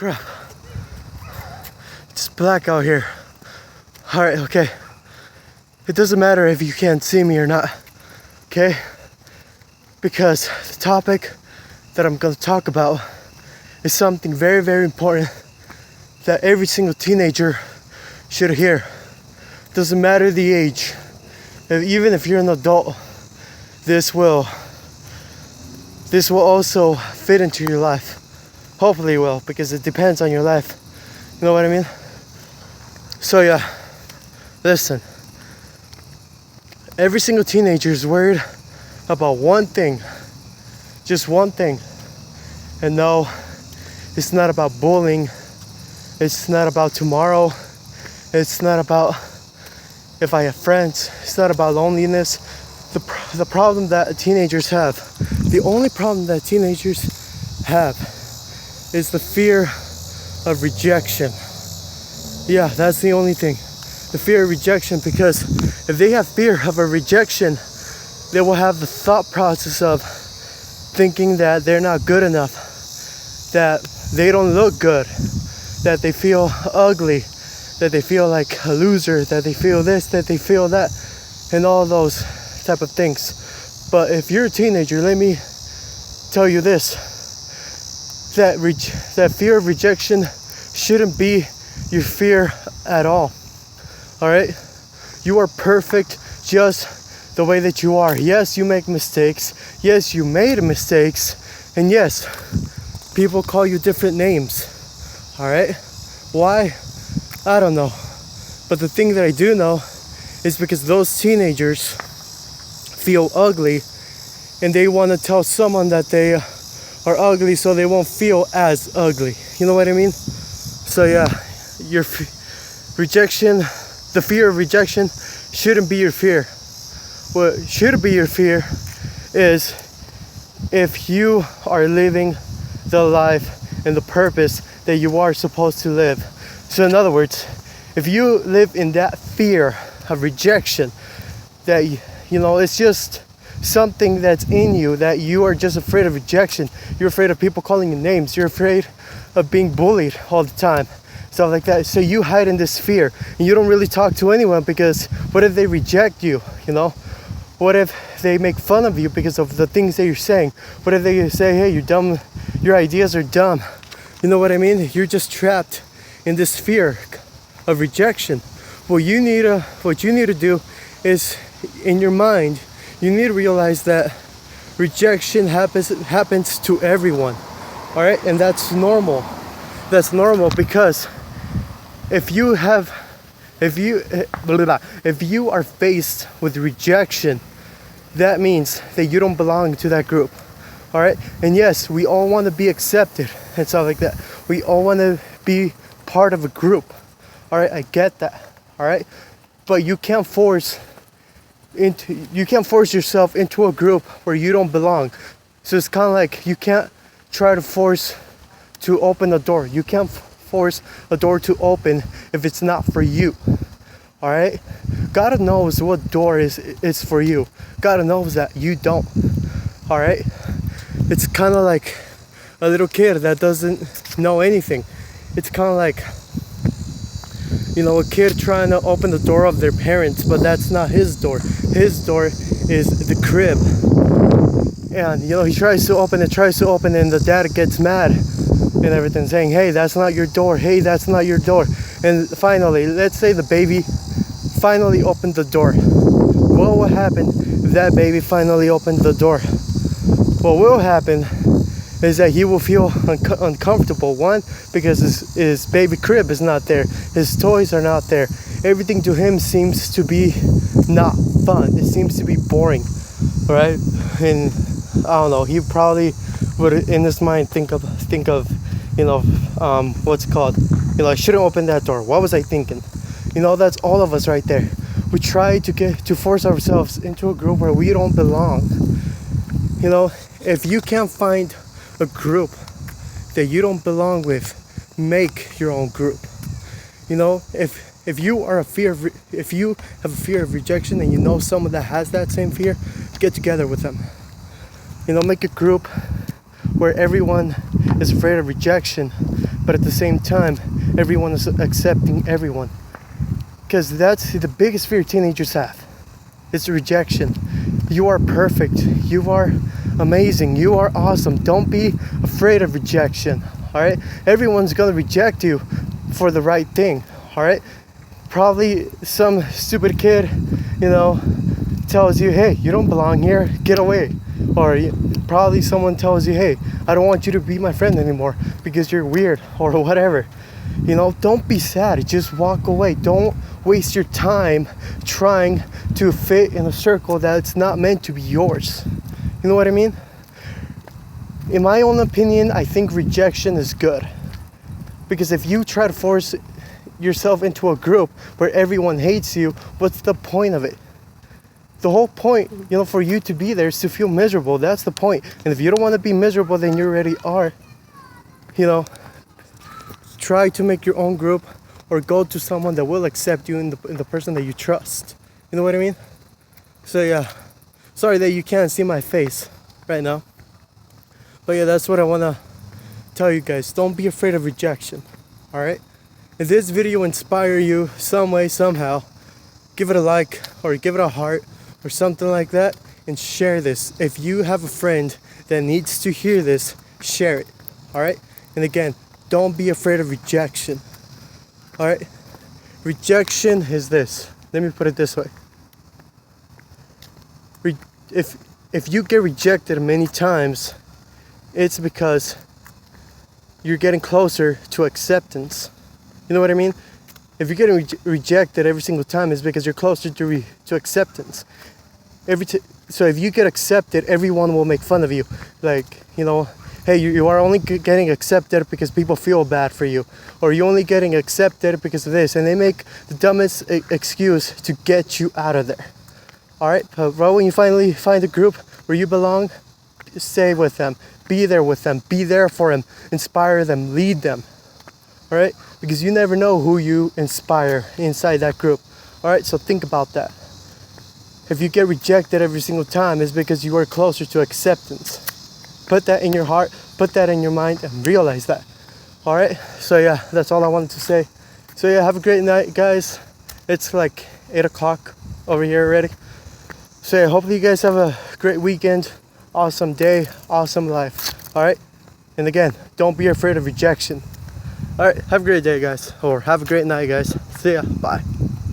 Crap. It's black out here. Alright, okay. It doesn't matter if you can't see me or not. Okay? Because the topic that I'm gonna talk about is something very, very important that every single teenager should hear. Doesn't matter the age. Even if you're an adult, this will also fit into your life. Hopefully it will, because it depends on your life. You know what I mean? So yeah, listen. Every single teenager is worried about one thing. Just one thing. And no, it's not about bullying. It's not about tomorrow. It's not about if I have friends. It's not about loneliness. The problem that teenagers have, the only problem that teenagers have is the fear of rejection. Yeah, that's the only thing. The fear of rejection, because if they have fear of a rejection, they will have the thought process of thinking that they're not good enough, that they don't look good, that they feel ugly, that they feel like a loser, that they feel this, that they feel that, and all those type of things. But if you're a teenager, let me tell you this, that fear of rejection shouldn't be your fear at all. Alright? You are perfect just the way that you are. Yes, you make mistakes. Yes, you made mistakes. And yes, people call you different names. Alright? Why? I don't know. But the thing that I do know is because those teenagers feel ugly and they want to tell someone that they are ugly so they won't feel as ugly. You know what I mean? So yeah, your rejection, the fear of rejection shouldn't be your fear. What should be your fear is if you are living the life and the purpose that you are supposed to live. So in other words, if you live in that fear of rejection, that it's just something that's in you, that you are just afraid of rejection, you're afraid of people calling you names, you're afraid of being bullied all the time, stuff like that. So you hide in this fear and you don't really talk to anyone, because what if they reject you? What if they make fun of you because of the things that you're saying? What if they say, hey, you're dumb, your ideas are dumb? You know what I mean? You're just trapped in this fear of rejection. What you need to do is, in your mind, you need to realize that rejection happens to everyone. All right? And that's normal. That's normal, because if you are faced with rejection, that means that you don't belong to that group. All right? And yes, we all want to be accepted and stuff like that. We all want to be part of a group. All right? I get that. All right? But you can't force yourself into a group where you don't belong. So it's kind of like you can't try to force to open a door. You can't force a door to open if it's not for you. All right? God knows what door is for you. God knows that you don't. All right? It's kind of like a little kid that doesn't know anything. It's kind of like, a kid trying to open the door of their parents, but that's not his door. His door is the crib. And, he tries to open it, and the dad gets mad and everything, saying, hey, that's not your door. Hey, that's not your door. And finally, let's say the baby finally opened the door. What will happen if that baby finally opened the door? What will happen is that he will feel uncomfortable. One, because his baby crib is not there. His toys are not there. Everything to him seems to be not fun. It seems to be boring, right? And I don't know. He probably would, in his mind, think of, what's it called? I shouldn't open that door. What was I thinking? That's all of us right there. We try to force ourselves into a group where we don't belong. If you can't find a group that you don't belong with, make your own group. If you have a fear of rejection, and someone that has that same fear, get together with them. Make a group where everyone is afraid of rejection, but at the same time, everyone is accepting everyone. Because that's the biggest fear teenagers have. It's rejection. You are perfect. You are amazing. You are awesome. Don't be afraid of rejection. All right? Everyone's going to reject you for the right thing. All right? Probably some stupid kid, tells you, hey, you don't belong here. Get away. Or probably someone tells you, hey, I don't want you to be my friend anymore because you're weird or whatever. Don't be sad. Just walk away. Don't waste your time trying to fit in a circle that's not meant to be yours. You know what I mean? In my own opinion, I think rejection is good. Because if you try to force yourself into a group where everyone hates you, what's the point of it? The whole point, for you to be there is to feel miserable. That's the point. And if you don't want to be miserable, then you already are. Try to make your own group or go to someone that will accept you in the person that you trust. You know what I mean? So yeah, sorry that you can't see my face right now. But yeah, that's what I want to tell you guys. Don't be afraid of rejection. All right? If this video inspired you some way, somehow, give it a like or give it a heart or something like that and share this. If you have a friend that needs to hear this, share it. All right? And again, don't be afraid of rejection. All right? Rejection is this. Let me put it this way. If you get rejected many times, it's because you're getting closer to acceptance. You know what I mean? If you're getting rejected every single time, it's because you're closer to acceptance. So if you get accepted, everyone will make fun of you. Like, hey, you are only getting accepted because people feel bad for you. Or you're only getting accepted because of this. And they make the dumbest excuse to get you out of there. Alright? But when you finally find a group where you belong, stay with them. Be there with them. Be there for them. Inspire them. Lead them. Alright? Because you never know who you inspire inside that group. Alright? So think about that. If you get rejected every single time, it's because you are closer to acceptance. Put that in your heart, put that in your mind, and realize that. Alright? So yeah, that's all I wanted to say. So yeah, have a great night, guys. It's like 8 o'clock over here already. So yeah, hopefully you guys have a great weekend, awesome day, awesome life. Alright? And again, don't be afraid of rejection. Alright, have a great day, guys. Or have a great night, guys. See ya. Bye.